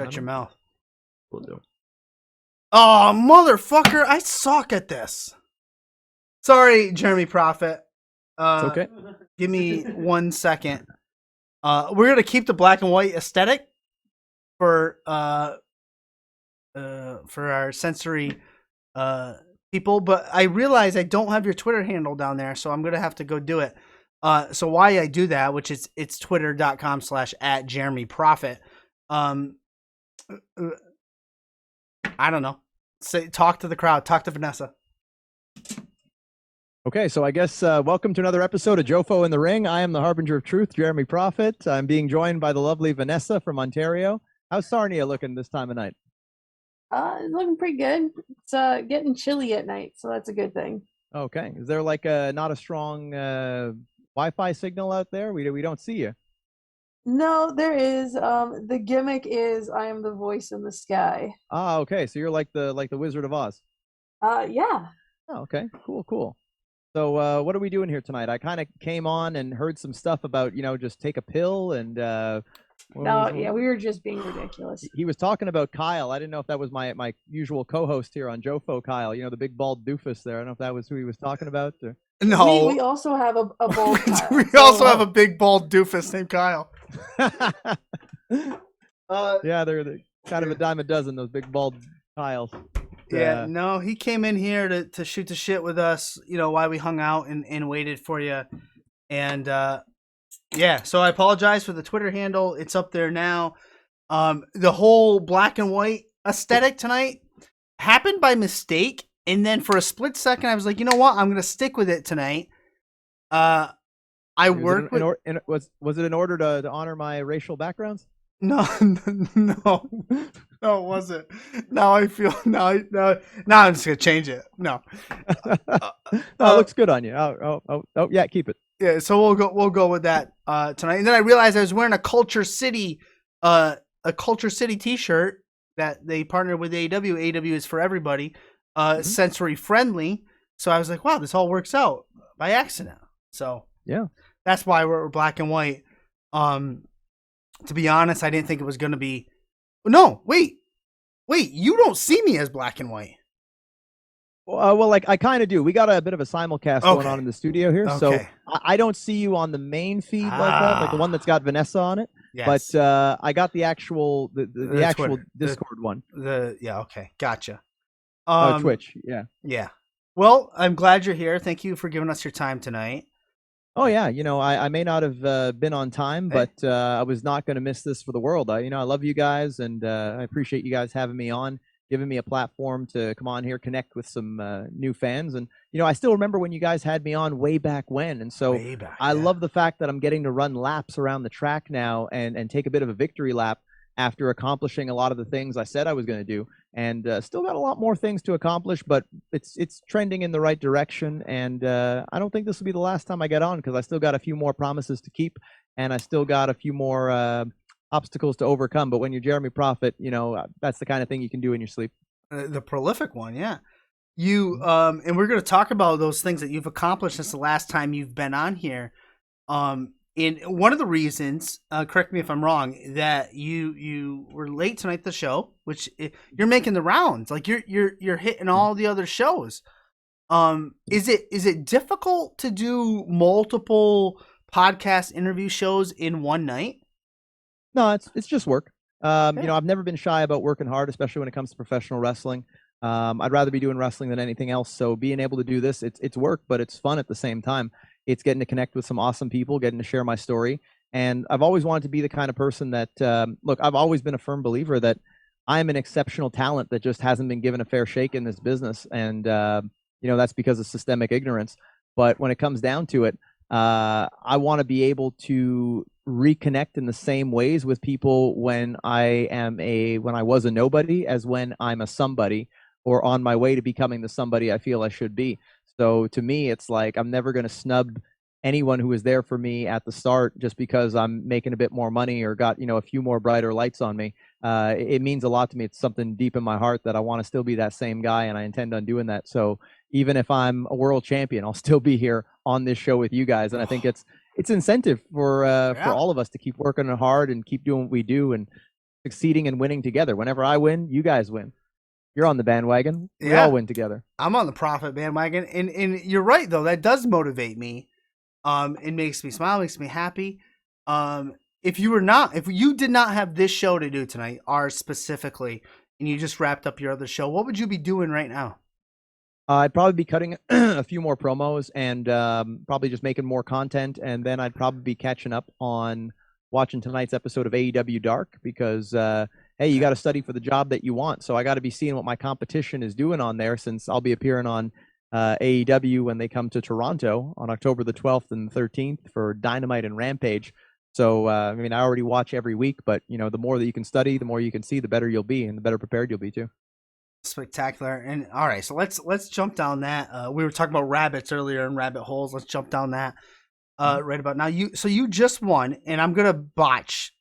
Shut your mouth. Will do. Oh, motherfucker. I suck at this. Sorry, Jeremy Prophet. It's okay. Give me 1 second. We're going to keep the black and white aesthetic for our sensory people, but I realize I don't have your Twitter handle down there, so I'm going to have to go do it. So why I do that, which is it's twitter.com/@JeremyProfit. I don't know. Talk to the crowd. Talk to Vanessa. Okay, so I guess welcome to another episode of Jofo in the Ring. I am the Harbinger of Truth, Jeremy Prophet. I'm being joined by the lovely Vanessa from Ontario. How's Sarnia looking this time of night? Looking pretty good. It's getting chilly at night, so that's a good thing. Okay, is there like not a strong Wi-Fi signal out there? We don't see you. No, there is. The gimmick is I am the voice in the sky. Ah, okay, so you're like the Wizard of Oz. Yeah. Oh, okay, cool. So what are we doing here tonight? I kind of came on and heard some stuff about, just take a pill and we were just being ridiculous. He was talking about Kyle. I didn't know if that was my usual co-host here on Jofo, Kyle, the big bald doofus there. I don't know if that was who he was talking about. Or... No. We also have a bald Kyle. We also have a big bald doofus named Kyle. Yeah, they're kind of a dime a dozen, those big bald Kyles. Yeah, no, he came in here to shoot the shit with us, while we hung out and waited for you. And so I apologize for the Twitter handle. It's up there now. The whole black and white aesthetic tonight happened by mistake. And then for a split second, I was like, you know what? I'm going to stick with it tonight. Was it in order to honor my racial backgrounds? No, it wasn't. Now I feel now I'm just gonna change it. No, it looks good on you. Oh, yeah, keep it. Yeah, so we'll go with that tonight. And then I realized I was wearing a Culture City T-shirt that they partnered with AEW. AEW is for everybody, sensory friendly. So I was like, wow, this all works out by accident. So yeah, that's why we're black and white. To be honest, I didn't think it was going to be... No, wait, you don't see me as black and white. Well, like I kind of do. We got a bit of a simulcast going on in the studio here, so I don't see you on the main feed like that, like the one that's got Vanessa on it. Yes. But I got the actual the actual Discord one. Okay, gotcha. Twitch, yeah. Well, I'm glad you're here. Thank you for giving us your time tonight. Oh yeah, I may not have been on time, but I was not going to miss this for the world. I love you guys, and I appreciate you guys having me on, giving me a platform to come on here, connect with some new fans. And I still remember when you guys had me on way back when, and so I love the fact that I'm getting to run laps around the track now and take a bit of a victory lap after accomplishing a lot of the things I said I was going to do. And still got a lot more things to accomplish, but it's trending in the right direction. And I don't think this will be the last time I get on, because I still got a few more promises to keep, and I still got a few more obstacles to overcome. But when you're Jeremy Prophet, that's the kind of thing you can do in your sleep. The prolific one, yeah. You and we're going to talk about those things that you've accomplished since the last time you've been on here. And one of the reasons, correct me if I'm wrong, that you were late tonight at the show, which you're making the rounds, like you're hitting all the other shows. Is it difficult to do multiple podcast interview shows in one night? No, it's just work. I've never been shy about working hard, especially when it comes to professional wrestling. I'd rather be doing wrestling than anything else. So being able to do this, it's work, but it's fun at the same time. It's getting to connect with some awesome people, getting to share my story. And I've always wanted to be the kind of person that, I've always been a firm believer that I'm an exceptional talent that just hasn't been given a fair shake in this business. And, that's because of systemic ignorance. But when it comes down to it, I want to be able to reconnect in the same ways with people when I was a nobody as when I'm a somebody, or on my way to becoming the somebody I feel I should be. So to me, it's like I'm never going to snub anyone who was there for me at the start just because I'm making a bit more money or got, a few more brighter lights on me. It means a lot to me. It's something deep in my heart that I want to still be that same guy, and I intend on doing that. So even if I'm a world champion, I'll still be here on this show with you guys. And I think it's incentive for all of us to keep working hard and keep doing what we do. And succeeding and winning together. Whenever I win, you guys win. You're on the bandwagon. We Yeah. all win together. I'm on the profit bandwagon, and you're right though. That does motivate me. It makes me smile, makes me happy. If you did not have this show to do tonight, ours specifically, and you just wrapped up your other show, what would you be doing right now? I'd probably be cutting a few more promos and probably just making more content, and then I'd probably be catching up on watching tonight's episode of AEW Dark because hey, you got to study for the job that you want. So I got to be seeing what my competition is doing on there, since I'll be appearing on AEW when they come to Toronto on October the 12th and 13th for Dynamite and Rampage. So I mean, I already watch every week, but you know, the more that you can study, the more you can see, the better you'll be, and the better prepared you'll be too. Spectacular. And all right, so let's jump down that. We were talking about rabbits earlier and rabbit holes. Let's jump down that right about now. You just won, and I'm gonna botch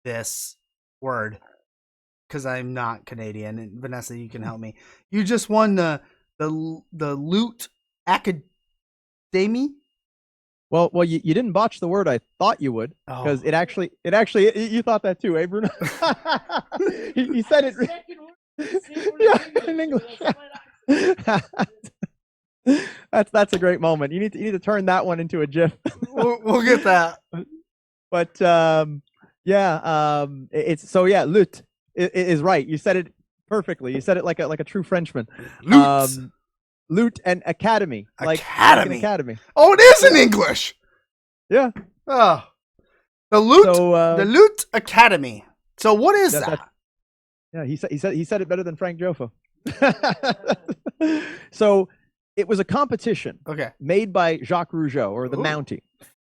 this word because I'm not Canadian. And Vanessa, you can help me. You just won the Loot Academy. Well, you didn't botch the word I thought you would, because it actually you thought that too, eh, Bruno? he said it. Yeah, in English. That's a great moment. You need to turn that one into a GIF. We'll get that. But it's so yeah. Lutte is right. You said it perfectly. You said it like a true Frenchman. Loot and academy. Like an academy. Oh, it is in English. Yeah. Oh, the Loot Academy. So what is that? Yeah, he said it better than Frank Joffo. So it was a competition made by Jacques Rougeau, or the Mountie.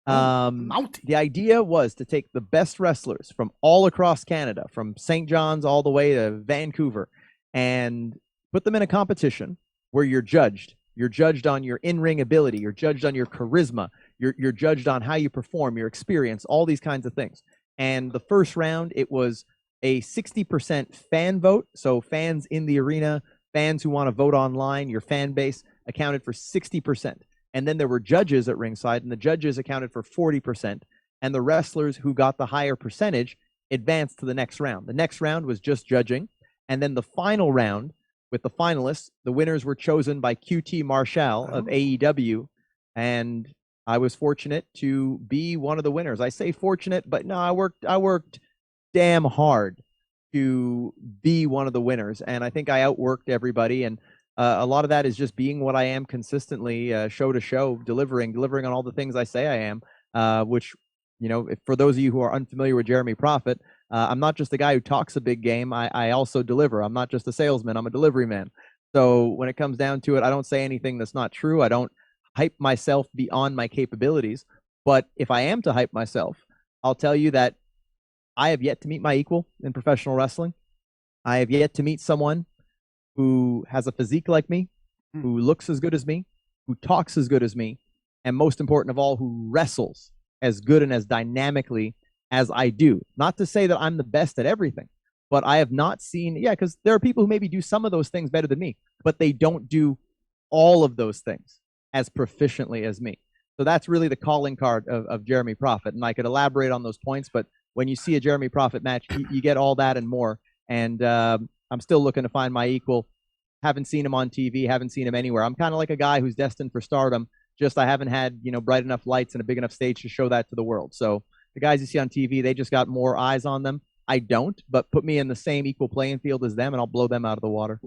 Mountie. The idea was to take the best wrestlers from all across Canada, from St. John's all the way to Vancouver, and put them in a competition where you're judged. You're judged on your in-ring ability. You're judged on your charisma. You're judged on how you perform, your experience, all these kinds of things. And the first round, it was a 60% fan vote. So fans in the arena, fans who want to vote online, your fan base accounted for 60%. And then there were judges at ringside, and the judges accounted for 40%. And the wrestlers who got the higher percentage advanced to the next round. The next round was just judging. And then the final round, with the finalists, the winners were chosen by QT Marshall of AEW. And I was fortunate to be one of the winners. I say fortunate, but no, I worked damn hard to be one of the winners, and I think I outworked everybody. And a lot of that is just being what I am consistently, show to show, delivering on all the things I say I am. Which, you know, for those of you who are unfamiliar with Jeremy Prophet, I'm not just a guy who talks a big game. I also deliver. I'm not just a salesman. I'm a delivery man. So when it comes down to it, I don't say anything that's not true. I don't hype myself beyond my capabilities. But if I am to hype myself, I'll tell you that I have yet to meet my equal in professional wrestling. I have yet to meet someone who has a physique like me, who looks as good as me, who talks as good as me, and most important of all, who wrestles as good and as dynamically as I do. Not to say that I'm the best at everything, but I have not seen, because there are people who maybe do some of those things better than me, but they don't do all of those things as proficiently as me. So that's really the calling card of Jeremy Prophet. And I could elaborate on those points, but when you see a Jeremy Prophet match, you get all that and more. And I'm still looking to find my equal. Haven't seen him on TV, haven't seen him anywhere. I'm kind of like a guy who's destined for stardom. Just I haven't had, bright enough lights and a big enough stage to show that to the world. So the guys you see on TV, they just got more eyes on them. I don't, but put me in the same equal playing field as them, and I'll blow them out of the water.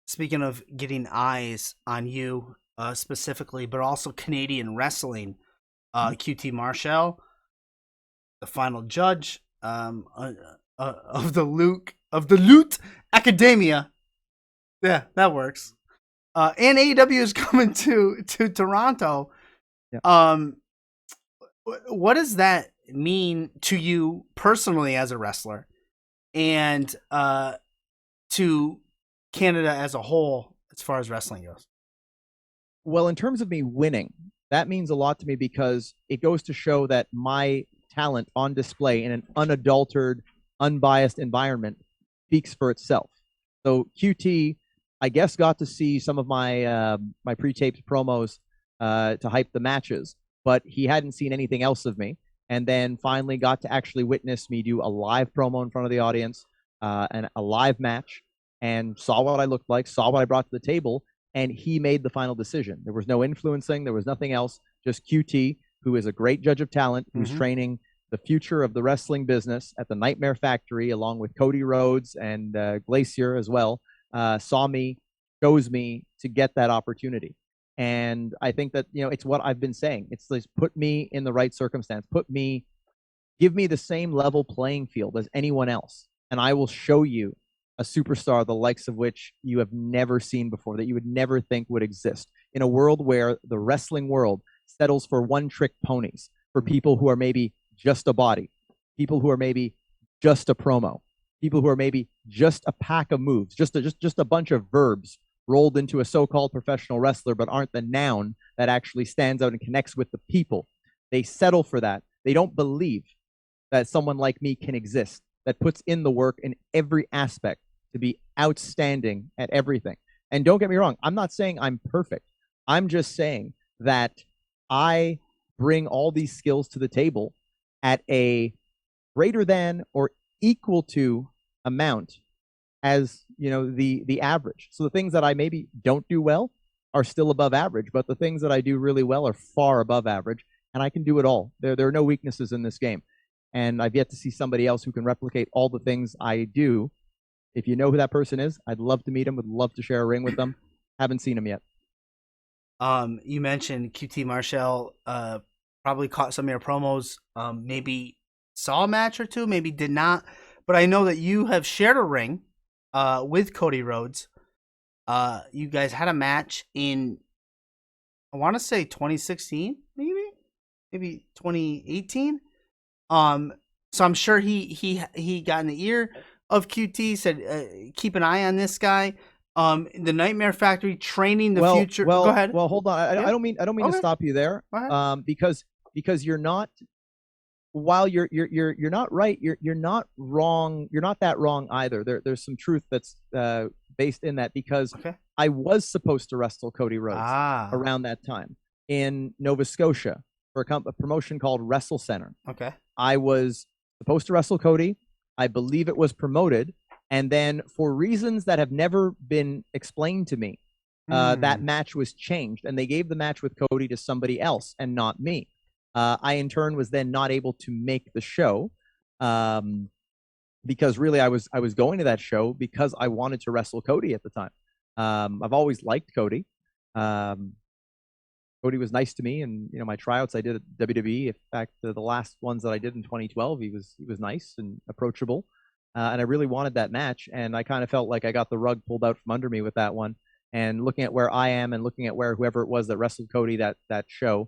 Speaking of getting eyes on you specifically, but also Canadian wrestling, QT Marshall, the final judge of the Loot Academia. Yeah, that works. And AEW is coming to Toronto. Yeah. What does that mean to you personally as a wrestler, and to Canada as a whole as far as wrestling goes? Well, in terms of me winning, that means a lot to me because it goes to show that my talent on display in an unadulterated, unbiased environment speaks for itself. So QT, I guess, got to see some of my pre-taped promos to hype the matches, but he hadn't seen anything else of me. and then finally got to actually witness me do a live promo in front of the audience, and a live match, and saw what I looked like, saw what I brought to the table, and he made the final decision. There was no influencing, there was nothing else, just QT, who is a great judge of talent, who's training the future of the wrestling business at the Nightmare Factory, along with Cody Rhodes and Glacier as well, saw me, chose me to get that opportunity. And I think that, it's what I've been saying. It's like, put me in the right circumstance, give me the same level playing field as anyone else, and I will show you a superstar the likes of which you have never seen before, that you would never think would exist, in a world where the wrestling world settles for one-trick ponies, for people who are maybe just a body, people who are maybe just a promo, people who are maybe just a pack of moves, just a bunch of verbs rolled into a so-called professional wrestler, but aren't the noun that actually stands out and connects with the people. They settle for that. They don't believe that someone like me can exist, that puts in the work in every aspect to be outstanding at everything. And don't get me wrong, I'm not saying I'm perfect. I'm just saying that I bring all these skills to the table at a greater than or equal to amount as, the average. So the things that I maybe don't do well are still above average, but the things that I do really well are far above average, and I can do it all. There are no weaknesses in this game. And I've yet to see somebody else who can replicate all the things I do. If you know who that person is, I'd love to meet him, would love to share a ring with them. Haven't seen him yet. You mentioned QT Marshall, probably caught some of your promos, maybe saw a match or two, maybe did not. But I know that you have shared a ring with Cody Rhodes. You guys had a match in, I want to say 2016, maybe 2018. So I'm sure he got in the ear of QT, said, keep an eye on this guy. The Nightmare Factory training the future. Go ahead. Well, hold on. I don't mean Okay. to stop you there. Because you're not, while you're not right, you're not wrong. You're not that wrong either. There's some truth that's based in that, because I was supposed to wrestle Cody Rhodes around that time in Nova Scotia for a promotion called Wrestle Center. Okay. I was supposed to wrestle Cody. I believe it was promoted. And then, for reasons that have never been explained to me, that match was changed, and they gave the match with Cody to somebody else and not me. I, in turn, was then not able to make the show, because really I was going to that show because I wanted to wrestle Cody at the time. I've always liked Cody. Cody was nice to me, and my tryouts I did at WWE. In fact, the last ones that I did in 2012, he was nice and approachable, and I really wanted that match. And I kind of felt like I got the rug pulled out from under me with that one. And looking at where I am, and looking at where whoever it was that wrestled Cody that show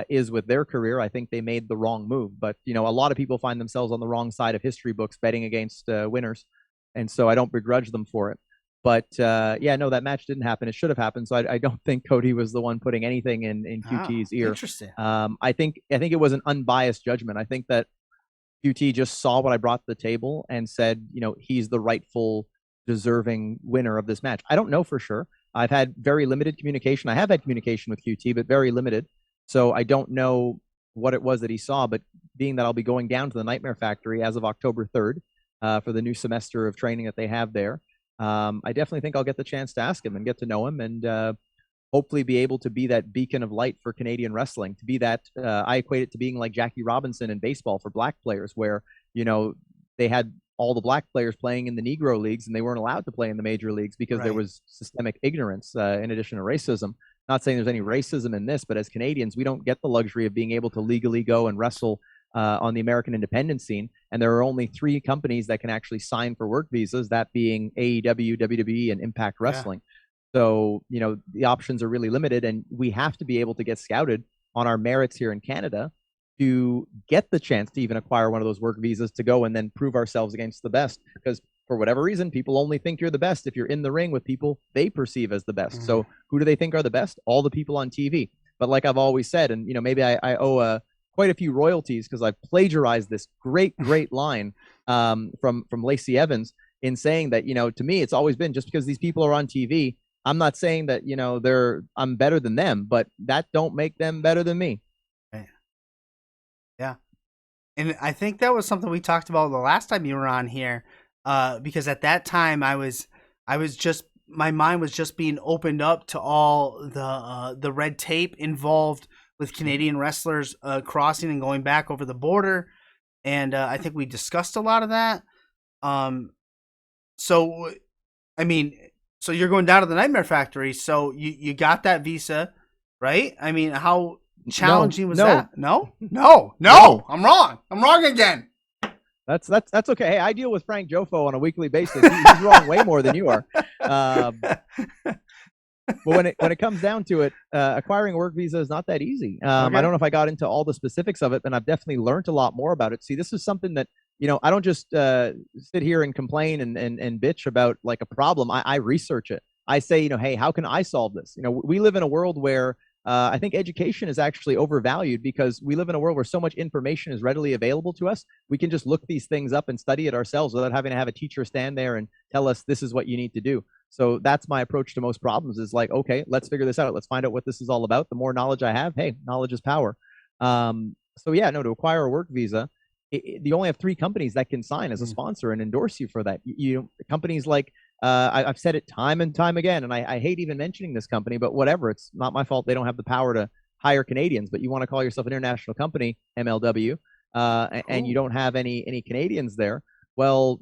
is with their career, I think they made the wrong move. But a lot of people find themselves on the wrong side of history books betting against winners, and so I don't begrudge them for it. But no, that match didn't happen. It should have happened. So I don't think Cody was the one putting anything in QT's ear. Interesting. I think it was an unbiased judgment. I think that QT just saw what I brought to the table and said, he's the rightful, deserving winner of this match. I don't know for sure. I've had very limited communication. I have had communication with QT, but very limited. So I don't know what it was that he saw. But being that I'll be going down to the Nightmare Factory as of October 3rd for the new semester of training that they have there, I definitely think I'll get the chance to ask him and get to know him, and hopefully be able to be that beacon of light for Canadian wrestling, to be that, I equate it to being like Jackie Robinson in baseball for black players, where, they had all the black players playing in the Negro leagues and they weren't allowed to play in the major leagues because there was systemic ignorance, in addition to racism. Not saying there's any racism in this, but as Canadians, we don't get the luxury of being able to legally go and wrestle on the American independent scene. And there are only 3 companies that can actually sign for work visas, that being AEW, WWE, and Impact Wrestling. So, the options are really limited, and we have to be able to get scouted on our merits here in Canada to get the chance to even acquire one of those work visas to go and then prove ourselves against the best. Because for whatever reason, people only think you're the best if you're in the ring with people they perceive as the best. So who do they think are the best? All the people on TV. But like I've always said, and maybe I owe quite a few royalties because I've plagiarized this great line from Lacey Evans in saying that, to me, it's always been, just because these people are on TV, I'm not saying that, I'm better than them, but that don't make them better than me. Yeah. And I think that was something we talked about the last time you were on here, because at that time I was just my mind was just being opened up to all the red tape involved with Canadian wrestlers crossing and going back over the border, and I think we discussed a lot of that. So I mean, so you're going down to the Nightmare Factory, so you got that visa, right? I mean, how challenging was that? No, I'm wrong. I'm wrong again. That's okay. Hey, I deal with Frank Jofo on a weekly basis. He's wrong way more than you are. But when it comes down to it, acquiring a work visa is not that easy. Okay. I don't know if I got into all the specifics of it, but I've definitely learned a lot more about it. See, this is something that, I don't just sit here and complain and bitch about like a problem. I research it. I say, hey, how can I solve this? We live in a world where I think education is actually overvalued because we live in a world where so much information is readily available to us. We can just look these things up and study it ourselves without having to have a teacher stand there and tell us this is what you need to do. So that's my approach to most problems is like, okay, let's figure this out. Let's find out what this is all about. The more knowledge I have, hey, knowledge is power. So yeah, no, to acquire a work visa, you only have 3 companies that can sign as a sponsor and endorse you for that. Companies like, I've said it time and time again, and I hate even mentioning this company, but whatever, it's not my fault. They don't have the power to hire Canadians, but you want to call yourself an international company, MLW, and you don't have any Canadians there. Well,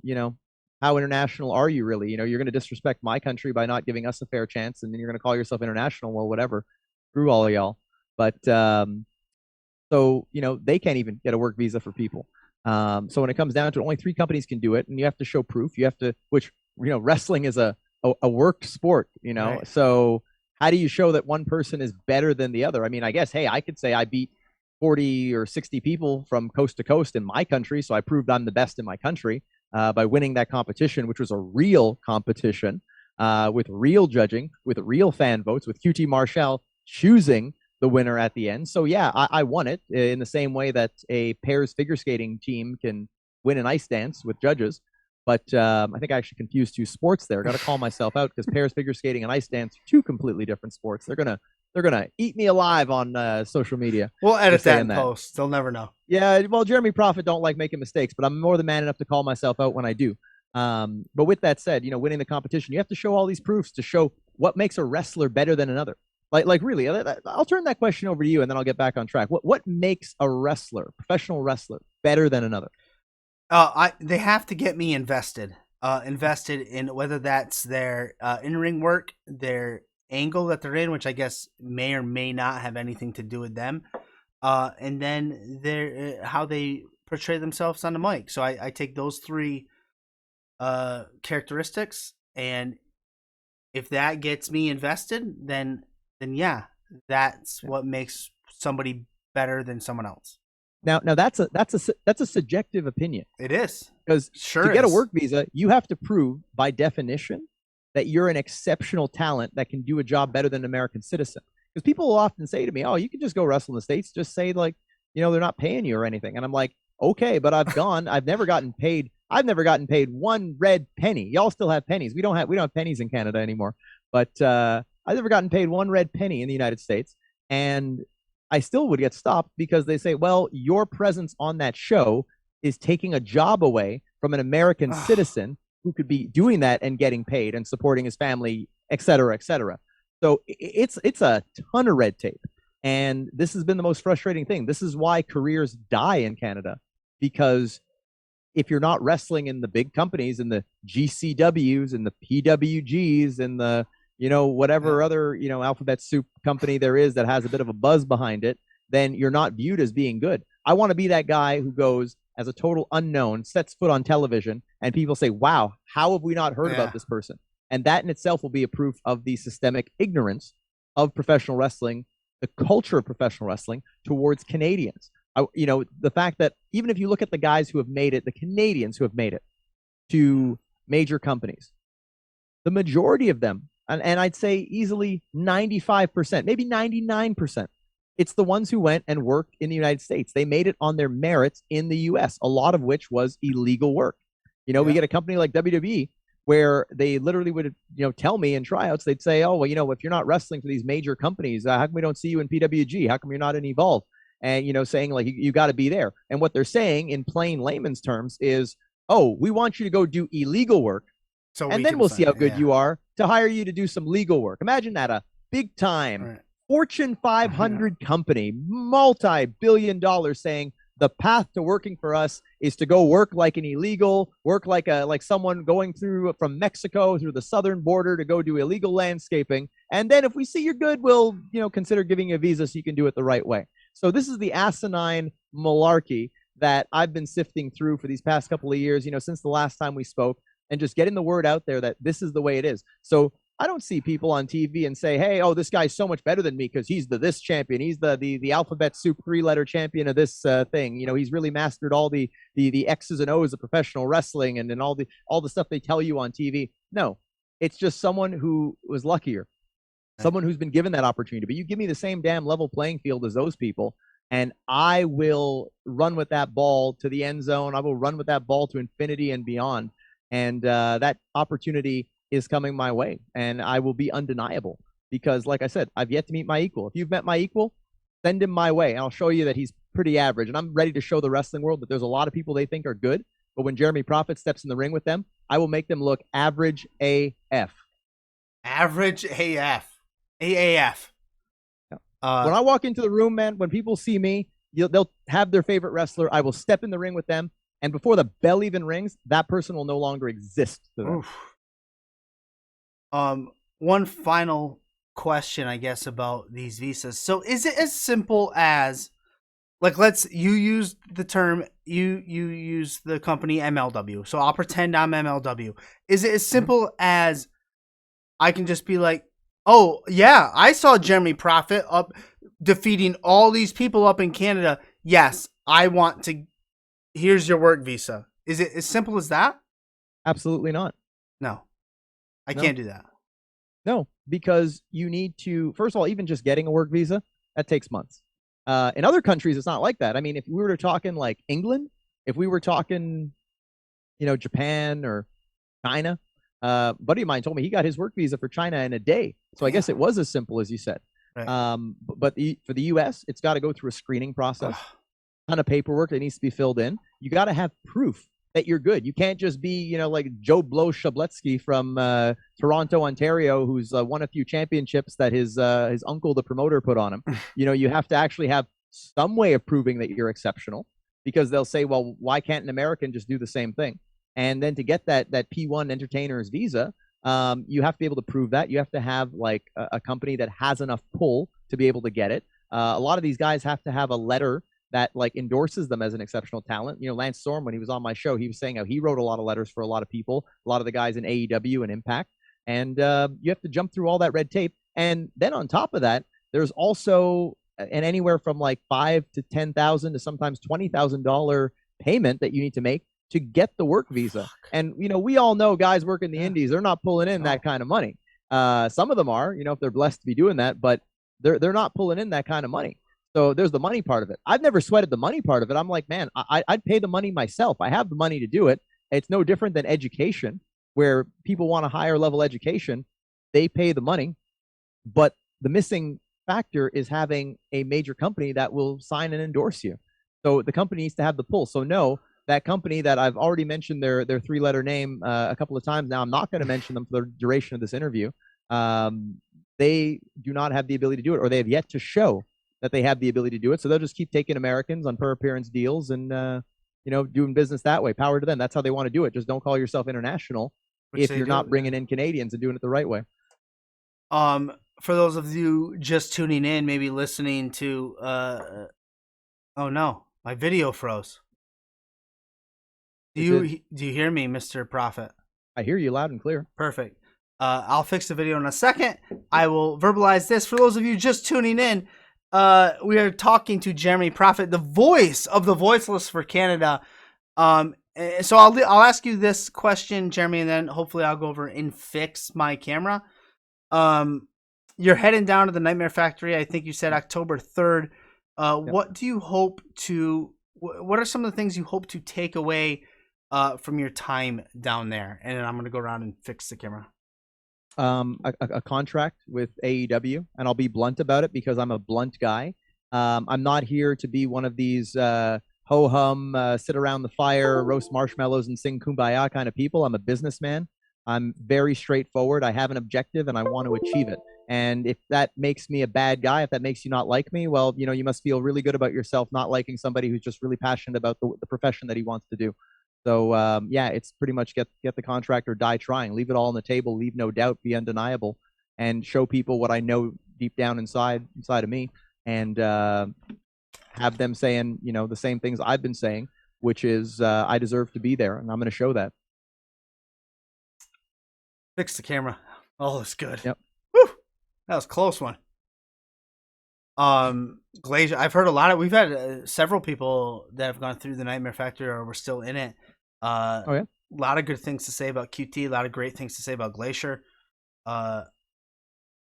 how international are you really? You're going to disrespect my country by not giving us a fair chance, and then you're going to call yourself international. Well, whatever, screw all of y'all. But so they can't even get a work visa for people. So when it comes down to it, only 3 companies can do it, and you have to show proof. You have to, which wrestling is a worked sport. Right. So how do you show that one person is better than the other? I mean, I guess, hey, I could say I beat 40 or 60 people from coast to coast in my country, so I proved I'm the best in my country. By winning that competition, which was a real competition with real judging, with real fan votes, with QT Marshall choosing the winner at the end. So yeah, I won it in the same way that a pairs figure skating team can win an ice dance with judges. But I think I actually confused 2 sports there. Got to call myself out because pairs figure skating and ice dance are 2 completely different sports. They're gonna eat me alive on social media. We'll edit that in post. They'll never know. Yeah, well, Jeremy Prophet don't like making mistakes, but I'm more than man enough to call myself out when I do. But with that said, winning the competition, you have to show all these proofs to show what makes a wrestler better than another. Like really, I'll turn that question over to you, and then I'll get back on track. What makes a wrestler, professional wrestler, better than another? They have to get me invested in whether that's their in-ring work, their angle that they're in, which I guess may or may not have anything to do with them, and then their how they portray themselves on the mic. So I take those 3 characteristics, and if that gets me invested, then yeah, that's what makes somebody better than someone else. Now that's a subjective opinion. It is, because to get a work visa, you have to prove by definition that you're an exceptional talent that can do a job better than an American citizen. Because people will often say to me, "Oh, you can just go wrestle in the States. Just say like, they're not paying you or anything." And I'm like, "Okay, but I've gone. I've never gotten paid. I've never gotten paid 1 red penny. Y'all still have pennies. We don't have pennies in Canada anymore. But I've never gotten paid 1 red penny in the United States, and I still would get stopped because they say, well, your presence on that show is taking a job away from an American citizen who could be doing that and getting paid and supporting his family, et cetera, et cetera. So it's a ton of red tape. And this has been the most frustrating thing. This is why careers die in Canada, because if you're not wrestling in the big companies, in the GCWs and the PWGs and the whatever other, alphabet soup company there is that has a bit of a buzz behind it, then you're not viewed as being good. I want to be that guy who goes as a total unknown, sets foot on television, and people say, wow, how have we not heard about this person? And that in itself will be a proof of the systemic ignorance of professional wrestling, the culture of professional wrestling towards Canadians. The fact that even if you look at the guys who have made it, the Canadians who have made it to major companies, the majority of them, and I'd say easily 95%, maybe 99%. It's the ones who went and worked in the United States. They made it on their merits in the U.S., a lot of which was illegal work. We get a company like WWE where they literally would, tell me in tryouts, they'd say, oh, well, if you're not wrestling for these major companies, how come we don't see you in PWG? How come you're not in Evolve? and saying like you got to be there. And what they're saying in plain layman's terms is, oh, we want you to go do illegal work, So and we then can we'll see sign how it, good yeah. you are to hire you to do some legal work. Imagine that, a big time Right. Fortune 500 company, multi-billion-dollar, saying the path to working for us is to go work like an illegal, work like someone going through from Mexico through the southern border to go do illegal landscaping. And then if we see you're good, we'll consider giving you a visa so you can do it the right way. So this is the asinine malarkey that I've been sifting through for these past couple of years, since the last time we spoke, and just getting the word out there that this is the way it is. So I don't see people on TV and say, hey, oh, this guy's so much better than me because he's this champion. He's the alphabet soup 3-letter champion of this thing. He's really mastered all the X's and O's of professional wrestling and all the stuff they tell you on TV. No, it's just someone who was luckier, someone who's been given that opportunity. But you give me the same damn level playing field as those people, and I will run with that ball to the end zone. I will run with that ball to infinity and beyond. And that opportunity is coming my way, and I will be undeniable because, like I said, I've yet to meet my equal. If you've met my equal, send him my way, and I'll show you that he's pretty average. And I'm ready to show the wrestling world that there's a lot of people they think are good, but when Jeremy Prophet steps in the ring with them, I will make them look average AF. Average AF. AAF. When I walk into the room, man, when people see me, they'll have their favorite wrestler. I will step in the ring with them, and before the bell even rings, that person will no longer exist to them. One final question, I guess, about these visas. So is it as simple as, like, you use the term, you use the company MLW, so I'll pretend I'm MLW. Is it as simple as I can just be like, oh yeah, I saw Jeremy Prophet up defeating all these people up in Canada. Yes, I want to, here's your work visa. Is it as simple as that? Absolutely not. No. I can't do that. No, because you need to, first of all, even just getting a work visa, that takes months. In other countries, it's not like that. I mean, if we were talking like England, if we were talking, Japan or China, a buddy of mine told me he got his work visa for China in a day. So I guess it was as simple as you said. Right. But for the US, it's got to go through a screening process, a ton of paperwork that needs to be filled in. You got to have proof that you're good. You can't just be, like Joe Blow Shabletsky from Toronto, Ontario, who's won a few championships that his uncle, the promoter, put on him. You have to actually have some way of proving that you're exceptional, because they'll say, well, why can't an American just do the same thing? And then to get that P1 entertainer's visa, you have to be able to prove that. You have to have like a company that has enough pull to be able to get it. A lot of these guys have to have a letter that like endorses them as an exceptional talent. Lance Storm, when he was on my show, he was saying how he wrote a lot of letters for a lot of people, a lot of the guys in AEW and Impact. And you have to jump through all that red tape. And then on top of that, there's also an anywhere from like $5,000 to $10,000 to sometimes $20,000 payment that you need to make to get the work visa. And, we all know guys working the indies, they're not pulling in that kind of money. Some of them are, if they're blessed to be doing that, but they're not pulling in that kind of money. So there's the money part of it. I've never sweated the money part of it. I'm like, man, I'd pay the money myself. I have the money to do it. It's no different than education, where people want a higher level education. They pay the money, but the missing factor is having a major company that will sign and endorse you. So the company needs to have the pull. So no, that company that I've already mentioned their 3-letter name a couple of times now, I'm not going to mention them for the duration of this interview. They do not have the ability to do it, or they have yet to show that they have the ability to do it. So they'll just keep taking Americans on per appearance deals and, doing business that way. Power to them. That's how they want to do it. Just don't call yourself international if you're not bringing in Canadians and doing it the right way. For those of you just tuning in, maybe listening to, oh no, my video froze. Do you hear me, Mr. Prophet? I hear you loud and clear. Perfect. I'll fix the video in a second. I will verbalize this. For those of you just tuning in, we are talking to Jeremy Prophet, the voice of the voiceless for Canada. So I'll ask you this question, Jeremy, and then hopefully I'll go over and fix my camera. You're heading down to the Nightmare Factory. I think you said October 3rd. What do you hope to? What are some of the things you hope to take away from your time down there? And then I'm going to go around and fix the camera. A contract with AEW, and I'll be blunt about it because I'm a blunt guy. I'm not here to be one of these ho hum, sit around the fire, roast marshmallows, and sing kumbaya kind of people. I'm a businessman. I'm very straightforward. I have an objective and I want to achieve it. And if that makes me a bad guy, if that makes you not like me, well, you must feel really good about yourself not liking somebody who's just really passionate about the profession that he wants to do. So yeah, it's pretty much get the contract or die trying. Leave it all on the table. Leave no doubt. Be undeniable, and show people what I know deep down inside of me, and have them saying the same things I've been saying, which is I deserve to be there, and I'm going to show that. Fix the camera. Oh, that's good. Yep. Whew. That was a close one. Glacier. I've heard a lot of. We've had several people that have gone through the Nightmare Factory or were still in it. Oh yeah. A lot of good things to say about QT. A lot of great things to say about Glacier. And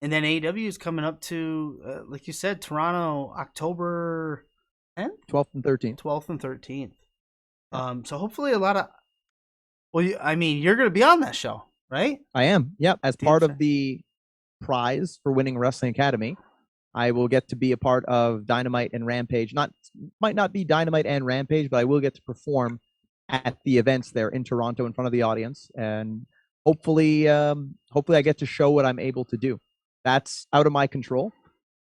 then AEW is coming up to, like you said, Toronto, October 10th, 12th and 13th. 12th and 13th. Yeah. So hopefully a lot of. Well, you're going to be on that show, right? I am. Yep. As part of the prize for winning Wrestling Academy, I will get to be a part of Dynamite and Rampage. Might not be Dynamite and Rampage, but I will get to perform at the events there in Toronto in front of the audience, and hopefully I get to show what I'm able to do. That's out of my control,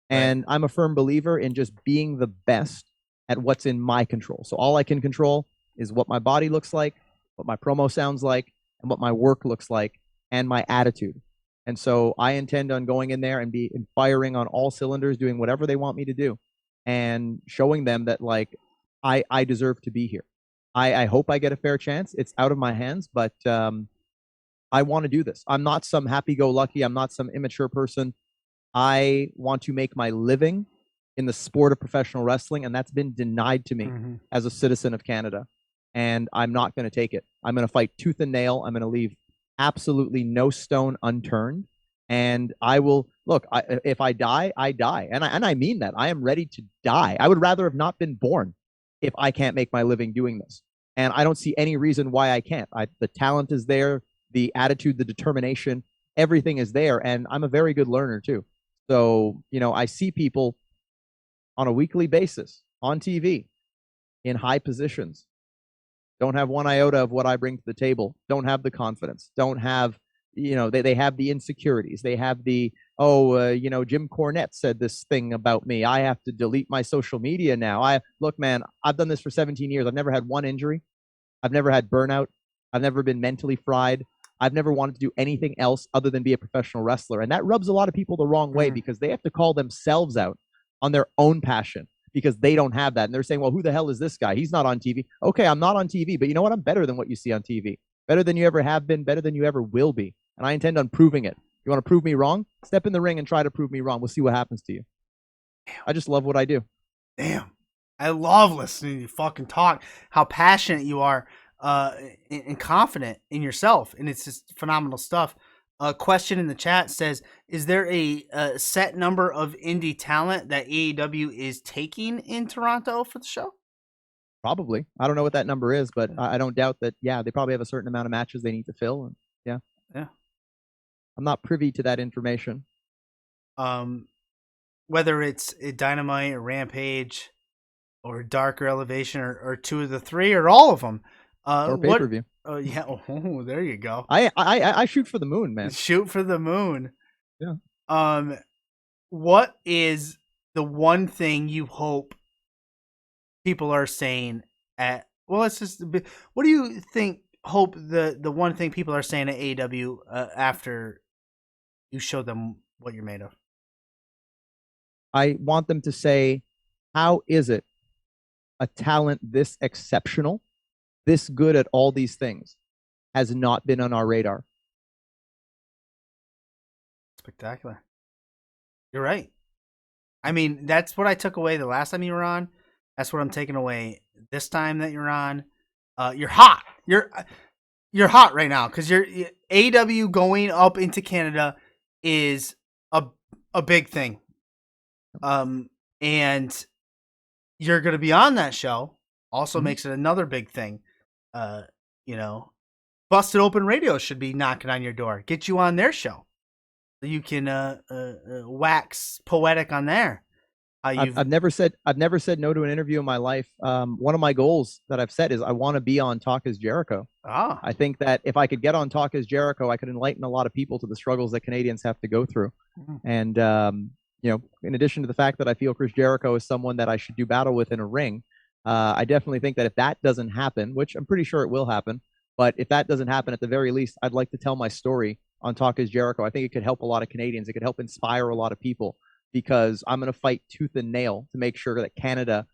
and right. I'm a firm believer in just being the best at what's in my control. So all I can control is what my body looks like, what my promo sounds like, and what my work looks like, and my attitude. And so I intend on going in there and firing on all cylinders, doing whatever they want me to do, and showing them that I deserve to be here. I hope I get a fair chance. It's out of my hands, but I want to do this. I'm not some happy-go-lucky. I'm not some immature person. I want to make my living in the sport of professional wrestling, and that's been denied to me as a citizen of Canada. And I'm not going to take it. I'm going to fight tooth and nail. I'm going to leave absolutely no stone unturned, and I will look. If I die, I die, and I mean that. I am ready to die. I would rather have not been born if I can't make my living doing this, and I don't see any reason why I can't. The talent is there, the attitude, the determination, everything is there, and I'm a very good learner too. So I see people on a weekly basis on TV in high positions. Don't have one iota of what I bring to the table. Don't have the confidence. Don't have, they have the insecurities. They have the, Jim Cornette said this thing about me. I have to delete my social media now. Look, man, I've done this for 17 years. I've never had one injury. I've never had burnout. I've never been mentally fried. I've never wanted to do anything else other than be a professional wrestler. And that rubs a lot of people the wrong way because they have to call themselves out on their own passion, because they don't have that. And they're saying, well, who the hell is this guy? He's not on TV. Okay, I'm not on TV, but you know what? I'm better than what you see on TV. Better than you ever have been, better than you ever will be. And I intend on proving it. You want to prove me wrong? Step in the ring and try to prove me wrong. We'll see what happens to you. I just love what I do. Damn. I love listening to you fucking talk, how passionate you are and confident in yourself. And it's just phenomenal stuff. A question in the chat says, is there a set number of indie talent that AEW is taking in Toronto for the show? Probably. I don't know what that number is, but I don't doubt that, yeah, they probably have a certain amount of matches they need to fill. And yeah. I'm not privy to that information. Whether it's Dynamite or Rampage or Darker Elevation or two of the three or all of them. Or pay-per-view. Yeah. Oh, there you go. I shoot for the moon, man. Shoot for the moon. Yeah. What is the one thing you hope people are saying at? Well, it's just. What do you think? Hope the one thing people are saying at AEW after you show them what you're made of. I want them to say, how is it a talent this exceptional, this good at all these things, has not been on our radar? Spectacular. You're right. I mean, that's what I took away the last time you were on. That's what I'm taking away this time that you're on. You're hot. You're hot right now because you're AEW going up into Canada is a big thing. And you're going to be on that show. Also makes it another big thing. Busted Open Radio should be knocking on your door. Get you on their show so you can wax poetic on there. I've never said no to an interview in my life. One of my goals that I've set is I want to be on Talk is Jericho. I think that if I could get on Talk is Jericho, I could enlighten a lot of people to the struggles that Canadians have to go through. And in addition to the fact that I feel Chris Jericho is someone that I should do battle with in a ring, I definitely think that if that doesn't happen, which I'm pretty sure it will happen, but if that doesn't happen, at the very least, I'd like to tell my story on Talk is Jericho. I think it could help a lot of Canadians. It could help inspire a lot of people, because I'm going to fight tooth and nail to make sure that Canada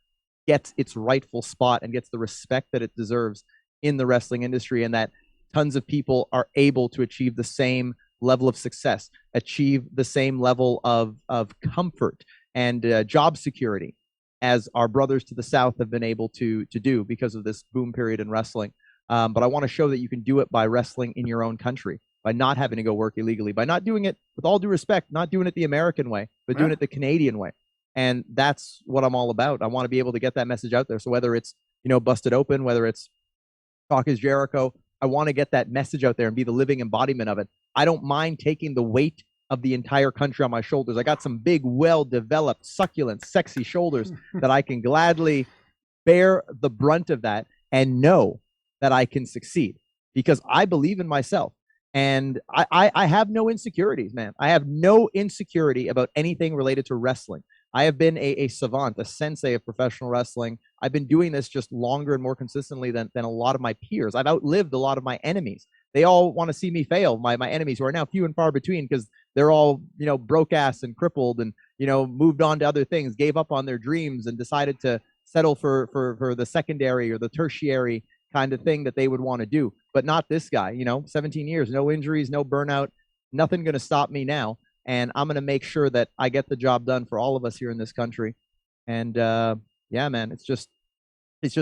gets its rightful spot and gets the respect that it deserves in the wrestling industry, and that tons of people are able to achieve the same level of success, achieve the same level of comfort and job security as our brothers to the south have been able to do because of this boom period in wrestling. But I want to show that you can do it by wrestling in your own country, by not having to go work illegally, by not doing it, with all due respect, not doing it the American way, but doing it the Canadian way. And that's what I'm all about. I want to be able to get that message out there. So whether it's, Busted Open, whether it's Talk is Jericho, I want to get that message out there and be the living embodiment of it. I don't mind taking the weight of the entire country on my shoulders. I got some big, well-developed, succulent, sexy shoulders that I can gladly bear the brunt of that and know that I can succeed, because I believe in myself. And I have no insecurities, man. I have no insecurity about anything related to wrestling. I have been a savant, a sensei of professional wrestling. I've been doing this just longer and more consistently than a lot of my peers. I've outlived a lot of my enemies. They all want to see me fail. My enemies, who are now few and far between, because they're all, broke ass and crippled and, moved on to other things, gave up on their dreams and decided to settle for the secondary or the tertiary kind of thing that they would want to do. But not this guy, 17 years, no injuries, no burnout, nothing going to stop me now. And I'm going to make sure that I get the job done for all of us here in this country. And yeah, man, it's just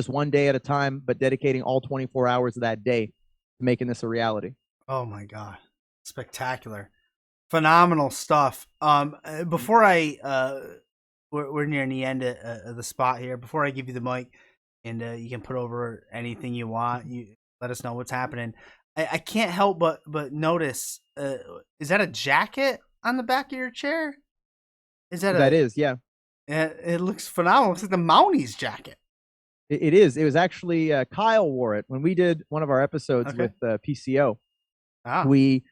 one day at a time, but dedicating all 24 hours of that day to making this a reality. Oh my God. Spectacular. Phenomenal stuff. Before we're nearing the end of the spot here, before I give you the mic and you can put over anything you want, you let us know what's happening. I can't help but notice, is that a jacket on the back of your chair? That is, yeah. It looks phenomenal. It looks like the Mounties jacket. It is. It was actually Kyle wore it when we did one of our episodes with PCO. We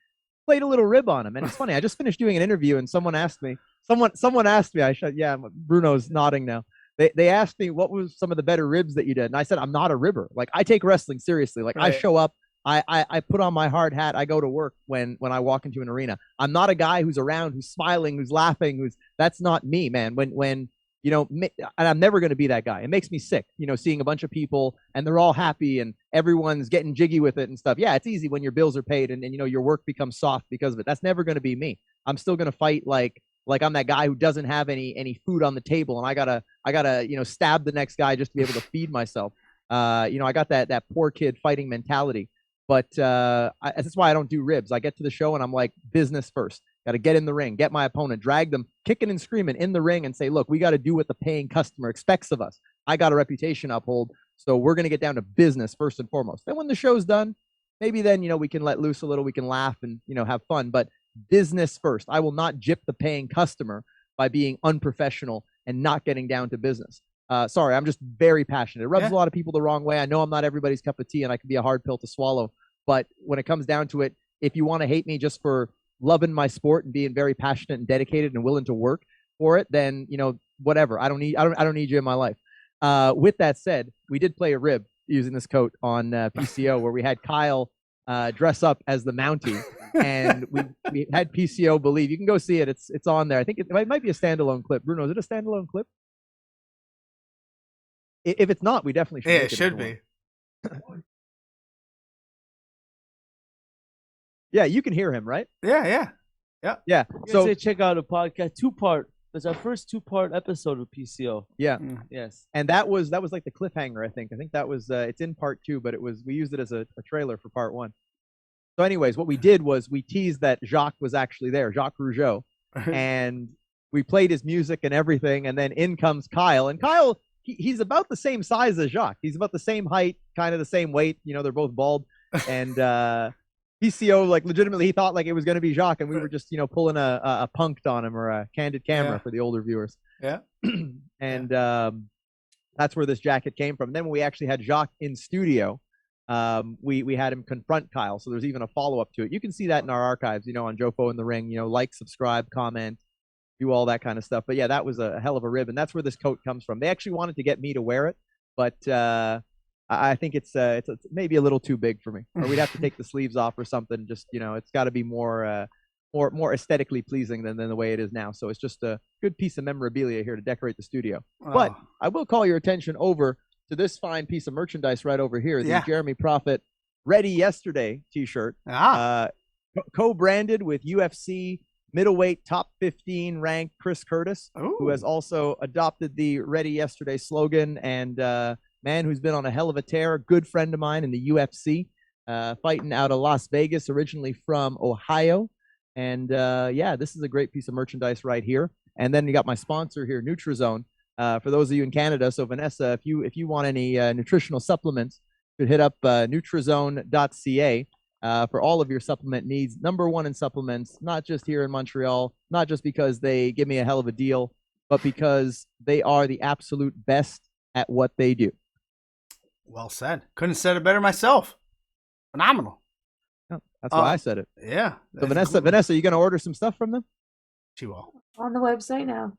played a little rib on him, and it's funny. I just finished doing an interview, and someone asked me. Bruno's nodding now. They asked me what was some of the better ribs that you did, and I said I'm not a ribber. Like, I take wrestling seriously. Like, right. I show up. I put on my hard hat. I go to work when I walk into an arena. I'm not a guy who's around, who's smiling, who's laughing, that's not me, man. When and I'm never going to be that guy. It makes me sick, seeing a bunch of people and they're all happy and everyone's getting jiggy with it and stuff. Yeah, it's easy when your bills are paid and your work becomes soft because of it. That's never going to be me. I'm still going to fight like I'm that guy who doesn't have any food on the table, and I gotta stab the next guy just to be able to feed myself. I got that poor kid fighting mentality. But that's why I don't do ribs. I get to the show and I'm like, business first. Got to get in the ring, get my opponent, drag them kicking and screaming in the ring and say, look, we got to do what the paying customer expects of us. I got a reputation to uphold. So we're going to get down to business first and foremost. Then when the show's done, maybe then, we can let loose a little, we can laugh and, have fun. But business first. I will not gyp the paying customer by being unprofessional and not getting down to business. Sorry, I'm just very passionate. It rubs a lot of people the wrong way. I know I'm not everybody's cup of tea and I can be a hard pill to swallow. But when it comes down to it, if you want to hate me just for loving my sport and being very passionate and dedicated and willing to work for it, then, whatever. I don't need you in my life. With that said, we did play a rib using this coat on PCO where we had Kyle dress up as the Mountie. And we had PCO believe. You can go see it. It's on there. I think it might be a standalone clip. Bruno, is it a standalone clip? If it's not, we definitely should. Yeah, it should be. Yeah, you can hear him, right? Yeah. So check out a podcast, 2-part. It's our first 2-part episode of PCO. Yeah. Yes. And that was like the cliffhanger, I think. I think that was it's in part 2, but we used it as a trailer for part 1. So anyways, what we did was we teased that Jacques was actually there, Jacques Rougeau, and we played his music and everything, and then in comes Kyle. And Kyle, he's about the same size as Jacques. He's about the same height, kind of the same weight. They're both bald. And PCO, like, legitimately, he thought like it was going to be Jacques, and we were just, pulling a punked on him or a candid camera for the older viewers. Yeah. And that's where this jacket came from. Then when we actually had Jacques in studio, we had him confront Kyle. So there's even a follow-up to it. You can see that in our archives, on Jofo in the Ring, like, subscribe, comment, do all that kind of stuff. But yeah, that was a hell of a rib. And that's where this coat comes from. They actually wanted to get me to wear it, but I think it's maybe a little too big for me, or we'd have to take the sleeves off or something. Just, it's got to be more aesthetically pleasing than the way it is now. So it's just a good piece of memorabilia here to decorate the studio. Oh. But I will call your attention over to this fine piece of merchandise right over here, the Jeremy Prophet Ready Yesterday t-shirt, co-branded with UFC middleweight top 15 ranked Chris Curtis, who has also adopted the Ready Yesterday slogan, and man who's been on a hell of a tear, good friend of mine in the UFC, fighting out of Las Vegas, originally from Ohio. And this is a great piece of merchandise right here. And then you got my sponsor here, Nutrizone, for those of you in Canada. So Vanessa, if you want any nutritional supplements, you could hit up Nutrizone.ca for all of your supplement needs. #1 in supplements, not just here in Montreal, not just because they give me a hell of a deal, but because they are the absolute best at what they do. Well said. Couldn't have said it better myself. Phenomenal. Oh, that's why I said it. Yeah. So Vanessa, you going to order some stuff from them? She will. On the website now.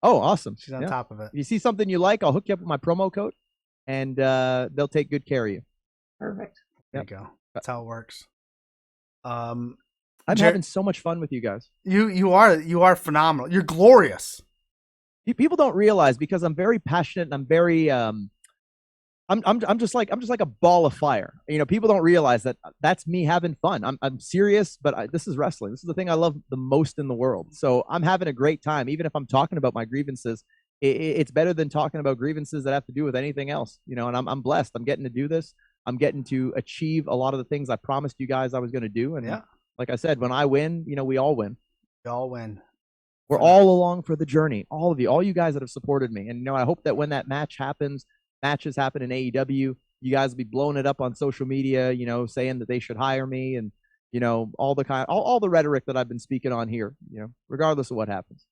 Oh, awesome. She's on top of it. If you see something you like, I'll hook you up with my promo code, and they'll take good care of you. Perfect. There you go. That's how it works. I'm having so much fun with you guys. You are phenomenal. You're glorious. People don't realize, because I'm very passionate and I'm very I'm just like a ball of fire. People don't realize that that's me having fun. I'm serious, but this is wrestling. This is the thing I love the most in the world. So I'm having a great time, even if I'm talking about my grievances. It's better than talking about grievances that have to do with anything else. And I'm blessed. I'm getting to do this. I'm getting to achieve a lot of the things I promised you guys I was going to do. And like I said, when I win, we all win. We all win. We're all along for the journey. All of you, all you guys that have supported me. And I hope that when that match happens, matches happen in AEW, you guys will be blowing it up on social media, saying that they should hire me, and all the rhetoric that I've been speaking on here, regardless of what happens.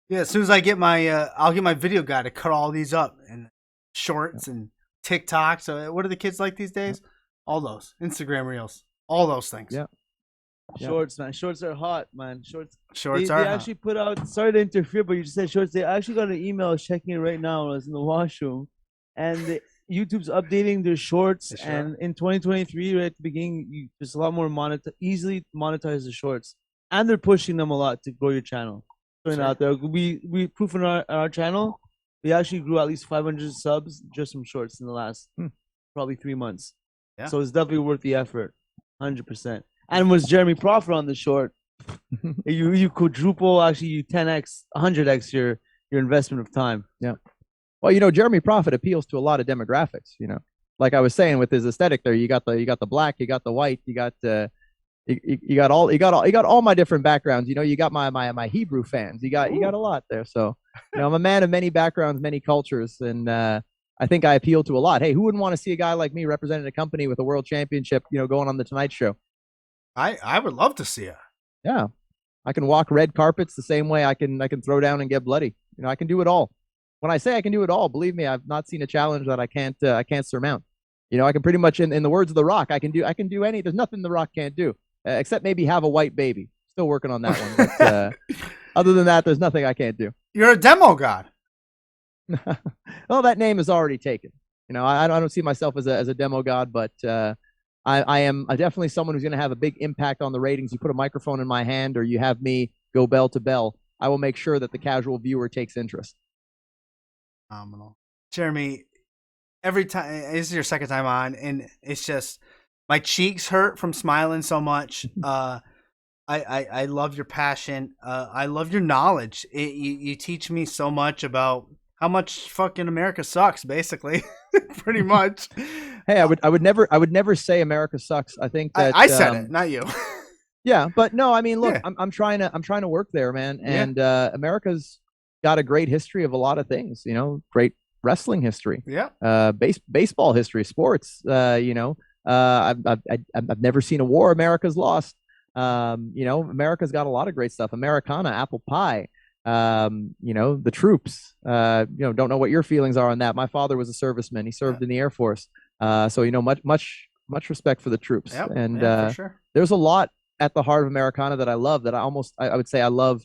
Yeah, as soon as I get I'll get my video guy to cut all these up, and shorts and TikTok. So what are the kids like these days? All those Instagram reels, all those things. Yeah. Shorts, man. Shorts are hot, man. Shorts are they hot. actually put out, sorry to interfere, but you just said shorts. They actually got an email, I was checking it right now when I was in the washroom. And YouTube's updating their shorts, and in 2023, right at the beginning, there's a lot more easily monetize the shorts, and they're pushing them a lot to grow your channel. Putting it out there, we proof on our channel, we actually grew at least 500 subs just from shorts in the last probably 3 months. Yeah. So it's definitely worth the effort, 100%. And was Jeremy Prophet on the short, you quadruple, actually you 10x, 100x your investment of time. Yeah. Well, Jeremy Prophet appeals to a lot of demographics. Like I was saying with his aesthetic, there you got the black, you got the white, you got all my different backgrounds. You got my Hebrew fans. You got a lot there. So I'm a man of many backgrounds, many cultures, and I think I appeal to a lot. Hey, who wouldn't want to see a guy like me representing a company with a world championship? Going on the Tonight Show. I would love to see it. Yeah, I can walk red carpets the same way I can throw down and get bloody. I can do it all. When I say I can do it all, believe me, I've not seen a challenge that I can't surmount. I can pretty much, in the words of The Rock, I can do any. There's nothing The Rock can't do, except maybe have a white baby. Still working on that one. But, other than that, there's nothing I can't do. You're a demo god. Well, that name is already taken. I don't see myself as a demo god, but I am definitely someone who's going to have a big impact on the ratings. You put a microphone in my hand, or you have me go bell to bell, I will make sure that the casual viewer takes interest. Phenomenal. Jeremy, every time, this is your second time on, and it's just, my cheeks hurt from smiling so much. I love your passion. I love your knowledge. You teach me so much about how much fucking America sucks, basically. Pretty much. Hey, I would never say America sucks. I think that I said it, not you. Yeah, but no, I mean, look, Yeah. I'm trying to work there, man, and America's got a great history of a lot of things. Great wrestling history. Yeah. Baseball history, sports. I've never seen a war America's lost. America's got a lot of great stuff. Americana, apple pie. the troops. Don't know what your feelings are on that. My father was a serviceman. He served in the Air Force. So much respect for the troops. Yep. And for sure. there's a lot at the heart of Americana that I love, that I would say I love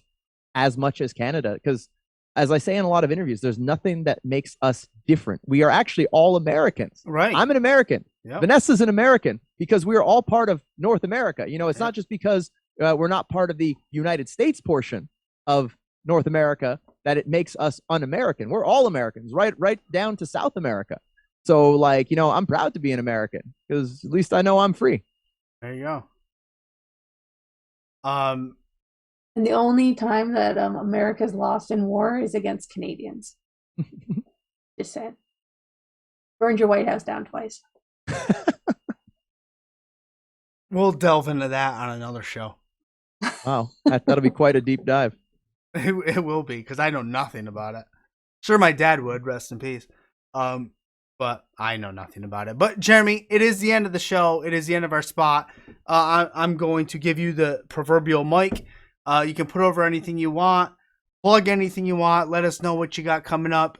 as much as Canada, because as I say in a lot of interviews, there's nothing that makes us different. We are actually all Americans. Right. I'm an American. Yep. Vanessa's an American, because we are all part of North America. It's not just because we're not part of the United States portion of North America that it makes us un-American. We're all Americans, right down to South America. So I'm proud to be an American, because at least I know I'm free. There you go. And the only time that America's lost in war is against Canadians. Just saying. Burned your White House down twice. We'll delve into that on another show. Wow, that'll be quite a deep dive. It will be, because I know nothing about it. Sure, my dad would, rest in peace. But I know nothing about it. But Jeremy, it is the end of the show. It is the end of our spot. I'm going to give you the proverbial mic. You can put over anything you want, plug anything you want. Let us know what you got coming up.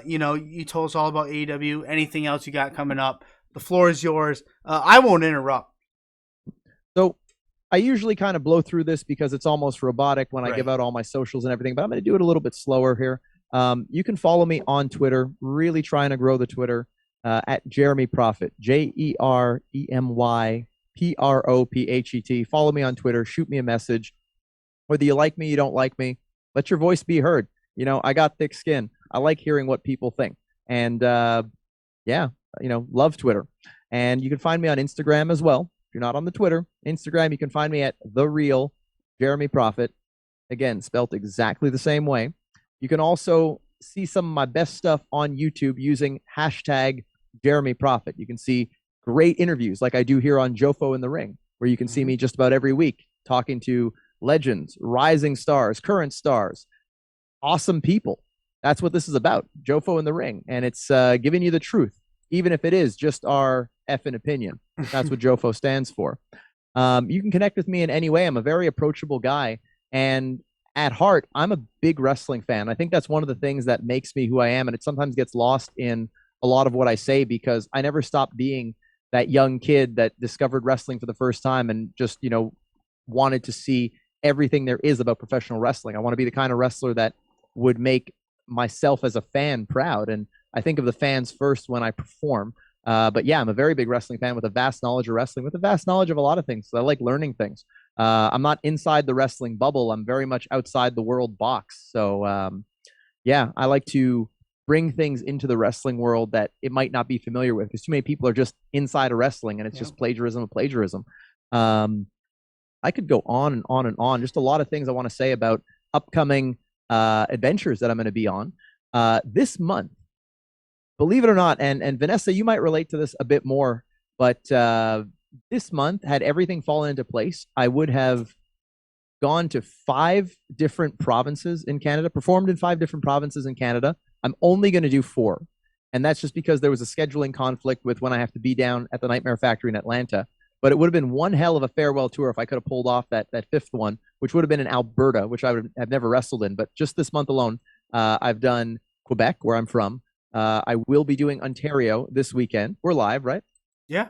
You told us all about AEW. Anything else you got coming up? The floor is yours. I won't interrupt. So I usually kind of blow through this because it's almost robotic when I give out all my socials and everything, but I'm going to do it a little bit slower here. You can follow me on Twitter, really trying to grow the Twitter, at Jeremy Prophet, JeremyProphet. Follow me on Twitter, shoot me a message. Whether you like me, you don't like me, let your voice be heard. I got thick skin. I like hearing what people think. And love Twitter. And you can find me on Instagram as well. If you're not on the Twitter, Instagram, you can find me at The Real Jeremy Prophet. Again, spelt exactly the same way. You can also see some of my best stuff on YouTube using hashtag Jeremy Prophet. You can see great interviews like I do here on Jofo in the Ring, where you can see me just about every week talking to legends, rising stars, current stars, awesome people. That's what this is about, Jofo in the Ring. And it's giving you the truth, even if it is just our effing opinion. That's what Jofo stands for. You can connect with me in any way. I'm a very approachable guy. And at heart, I'm a big wrestling fan. I think that's one of the things that makes me who I am. And it sometimes gets lost in a lot of what I say, because I never stopped being that young kid that discovered wrestling for the first time and just, wanted to see everything there is about professional wrestling. I want to be the kind of wrestler that would make myself as a fan proud. And I think of the fans first when I perform. But yeah, I'm a very big wrestling fan with a vast knowledge of wrestling, with a vast knowledge of a lot of things. So I like learning things. I'm not inside the wrestling bubble. I'm very much outside the world box. So I like to bring things into the wrestling world that it might not be familiar with, because too many people are just inside of wrestling and it's just plagiarism of plagiarism. I could go on and on and on. Just a lot of things I want to say about upcoming adventures that I'm going to be on this month. Believe it or not, and Vanessa, you might relate to this a bit more, but this month, had everything fallen into place, I would have gone to 5 different provinces in Canada, performed in 5 different provinces in Canada. I'm only going to do 4. And that's just because there was a scheduling conflict with when I have to be down at the Nightmare Factory in Atlanta. But it would have been one hell of a farewell tour if I could have pulled off that 5th one, which would have been in Alberta, which I would have never wrestled in. But just this month alone, I've done Quebec, where I'm from. I will be doing Ontario this weekend. We're live, right? Yeah.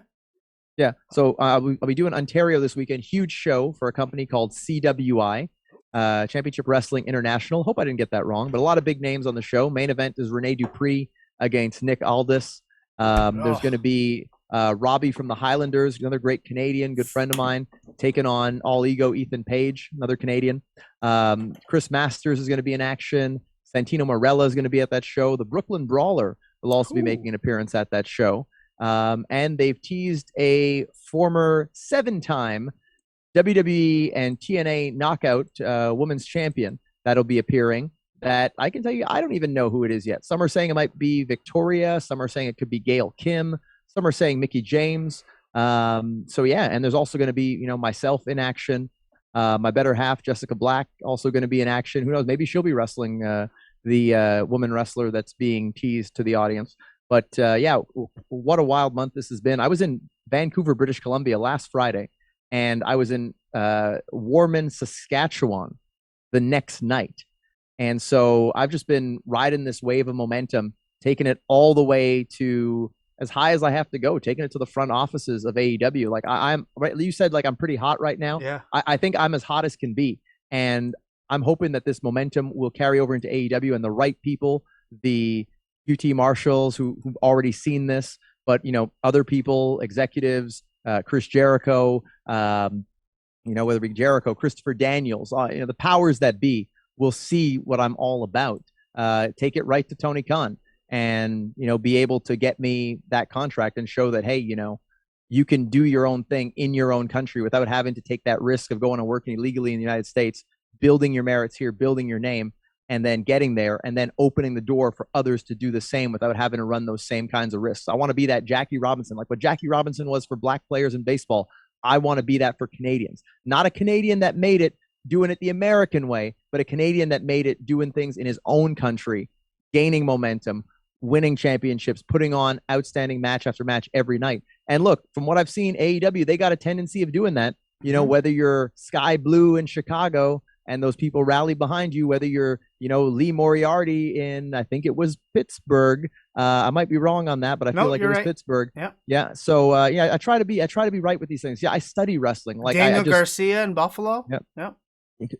Yeah. So I'll be doing Ontario this weekend. Huge show for a company called CWI, Championship Wrestling International. Hope I didn't get that wrong, but a lot of big names on the show. Main event is Rene Dupree against Nick Aldis. There's going to be Robbie from the Highlanders, another great Canadian, good friend of mine, taking on All Ego Ethan Page, another Canadian. Chris Masters is going to be in action. Santino Marella is going to be at that show. The Brooklyn Brawler will also be making an appearance at that show. And they've teased a former 7-time WWE and TNA Knockout Women's Champion that'll be appearing. That I can tell you, I don't even know who it is yet. Some are saying it might be Victoria. Some are saying it could be Gail Kim. Some are saying Mickey James. So yeah, and there's also going to be, myself in action. My better half, Jessica Black, also going to be in action. Who knows? Maybe she'll be wrestling the woman wrestler that's being teased to the audience. But yeah, what a wild month this has been. I was in Vancouver, British Columbia last Friday, and I was in Warman, Saskatchewan the next night. And so I've just been riding this wave of momentum, taking it all the way to as high as I have to go, taking it to the front offices of AEW. Like I'm right. You said like I'm pretty hot right now. Yeah. I think I'm as hot as can be. And I'm hoping that this momentum will carry over into AEW and the right people, the QT Marshalls who've already seen this, but other people, executives, Chris Jericho, whether it be Jericho, Christopher Daniels, the powers that be will see what I'm all about. Take it right to Tony Khan and, be able to get me that contract and show that, hey, you can do your own thing in your own country without having to take that risk of going and working illegally in the United States, building your merits here, building your name, and then getting there and then opening the door for others to do the same without having to run those same kinds of risks. I want to be that Jackie Robinson, like what Jackie Robinson was for black players in baseball. I want to be that for Canadians. Not a Canadian that made it doing it the American way, but a Canadian that made it doing things in his own country, gaining momentum, winning championships, putting on outstanding match after match every night. And look, from what I've seen, AEW, they got a tendency of doing that. Whether you're Sky Blue in Chicago and those people rally behind you, whether you're, Lee Moriarty in, I think it was Pittsburgh. I might be wrong on that, but I feel like it was right. Pittsburgh. Yeah. Yeah. So, I try to be right with these things. Yeah. I study wrestling. Like Daniel Garcia in Buffalo. Yep. Yep.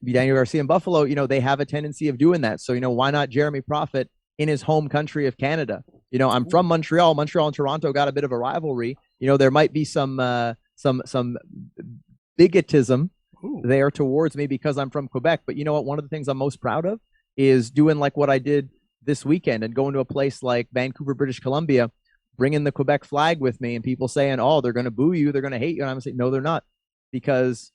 Daniel Garcia in Buffalo, they have a tendency of doing that. So, why not Jeremy Prophet in his home country of Canada? I'm from Montreal. Montreal and Toronto got a bit of a rivalry. There might be some bigotism there towards me because I'm from Quebec. But you know what? One of the things I'm most proud of is doing like what I did this weekend and going to a place like Vancouver, British Columbia, bringing the Quebec flag with me and people saying, oh, they're going to boo you. They're going to hate you. And I'm saying, no, they're not, because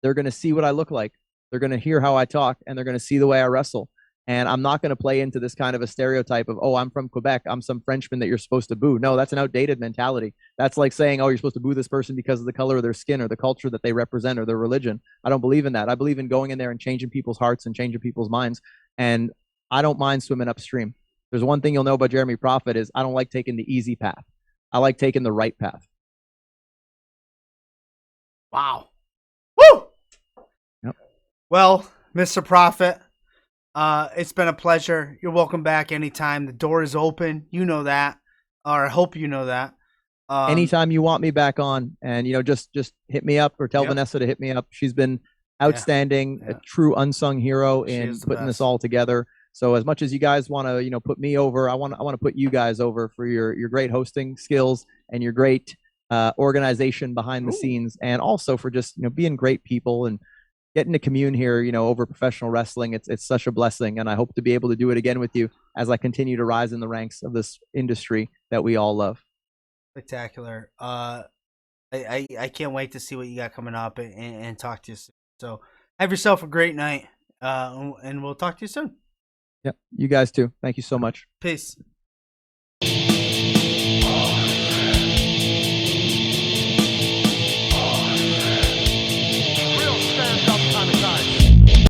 they're going to see what I look like. They're going to hear how I talk, and they're going to see the way I wrestle. And I'm not going to play into this kind of a stereotype of, oh, I'm from Quebec, I'm some Frenchman that you're supposed to boo. No, that's an outdated mentality. That's like saying, oh, you're supposed to boo this person because of the color of their skin or the culture that they represent or their religion. I don't believe in that. I believe in going in there and changing people's hearts and changing people's minds. And I don't mind swimming upstream. There's one thing you'll know about Jeremy Prophet is I don't like taking the easy path. I like taking the right path. Wow. Woo! Yep. Well, Mr. Prophet, it's been a pleasure. You're welcome back anytime. The door is open. You know that, or I hope you know that. Anytime you want me back on, and just hit me up or tell Vanessa to hit me up. She's been outstanding, a true unsung hero in putting this all together. So as much as you guys want to, put me over, I want to put you guys over for your great hosting skills and your great organization behind the scenes, and also for just being great people and getting to commune here, over professional wrestling. It's such a blessing, and I hope to be able to do it again with you as I continue to rise in the ranks of this industry that we all love. Spectacular. I can't wait to see what you got coming up and talk to you soon. So have yourself a great night, and we'll talk to you soon. Yep, you guys too. Thank you so much. Peace.